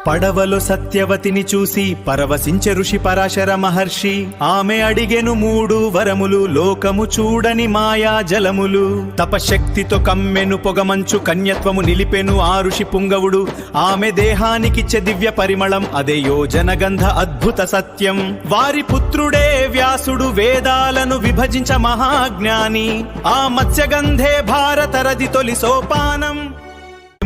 పడవలో సత్యవతిని చూసి పరవశించె ఋషి పరాశర మహర్షి. ఆమె అడిగెను 3 వరములు, లోకము చూడని మాయా జలములు. తపశక్తితో కమ్మెను పొగమంచు, కన్యత్వము నిలిపెను ఆ ఋషి పుంగవుడు. ఆమె దేహానికిచ్చే దివ్య పరిమళం, అదే యోజన గంధ అద్భుత సత్యం. వారి పుత్రుడే వ్యాసుడు, వేదాలను విభజించ మహాజ్ఞాని. ఆ మత్స్యగంధే భారత రది తొలి సోపానం.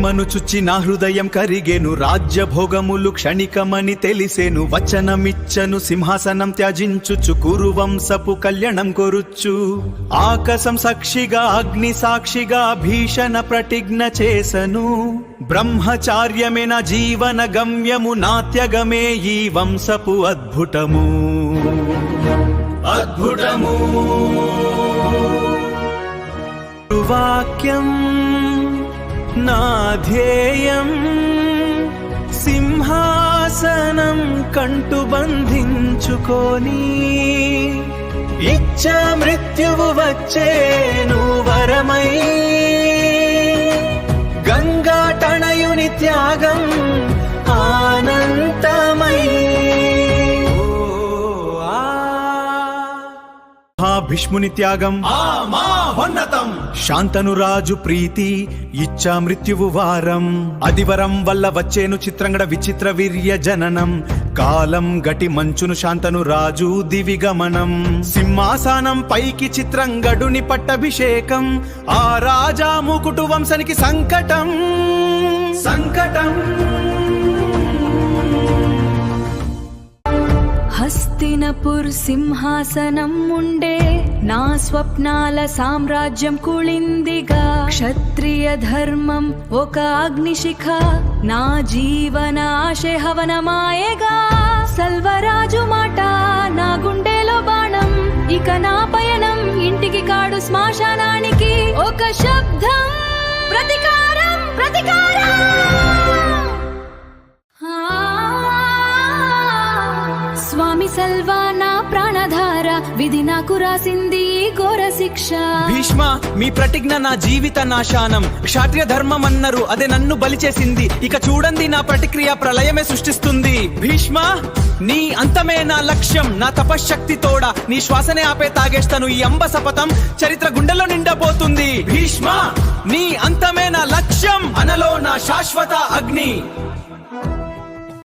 మను చుచ్చి నా హృదయం కరిగెను, రాజ్యభోగములు క్షణికమని తెలిసెను. వచనమిచ్చను సింహాసనం త్యజించుచు, కురువంశపు కళ్యాణం కొరుచు. ఆకాశం సాక్షిగా అగ్ని సాక్షిగా భీషణ ప్రతిజ్ఞ చేసను. బ్రహ్మచార్యమే నా జీవన గమ్యము, నాత్యగమే ఈ వంశపు అద్భుతము. అద్భుతము వాక్యం నా ధ్యేయం, సింహాసనం కంటు బంధించుకొని. ఇచ్చ మృత్యువు వచ్చేను వరమై, గంగా తనయుని త్యాగం ఆనందమై. భీష్ముని త్యాగం మహోన్నతం, శాంతను రాజు ప్రీతి ఇచ్చా మృత్యువు వారం. అదివరం వల్ల వచ్చేను చిత్రంగడ విచిత్ర వీర్య జననం. కాలం గటి మంచును శాంతను రాజు దివిగమనం. సింహాసనం పైకి చిత్రంగడుని పట్టభిషేకం. ఆ రాజా ముకుటు వంశానికి సంకటం సంకటం. హస్తినపుర్ సింహాసనం ఉండే, నా స్వప్నాల సామ్రాజ్యం కుళిందిగా. క్షత్రియ ధర్మం ఒక అగ్నిశిఖ, నా జీవన ఆశయ హవనమాయగా. సల్వరాజు మాట నా గుండెలో బాణం, ఇక నా పయనం ఇంటికి కాడు శ్మశానానికి. ఒక శబ్దం, ప్రతికారం ప్రతికారం. స్వామి సల్వా నా ప్రాణధార, విధి నాకు రాసింది ఘోర శిక్ష. భీష్మ మీ ప్రతిజ్ఞ నా జీవిత నాశానం. క్షాత్రియ ధర్మం అన్నారు, అదే నన్ను బలి చేసింది. ఇక చూడండి నా ప్రతిక్రియ ప్రళయమే సృష్టిస్తుంది. భీష్మ నీ అంతమే నా లక్ష్యం, నా తపశ్శక్తి తోడ నీ శ్వాసనే ఆపే తాగేస్తాను. ఈ అంబ శపథం చరిత్ర గుండెల్లో నిండబోతుంది. భీష్మ నీ అంతమే నా లక్ష్యం, అనలో నా శాశ్వత అగ్ని.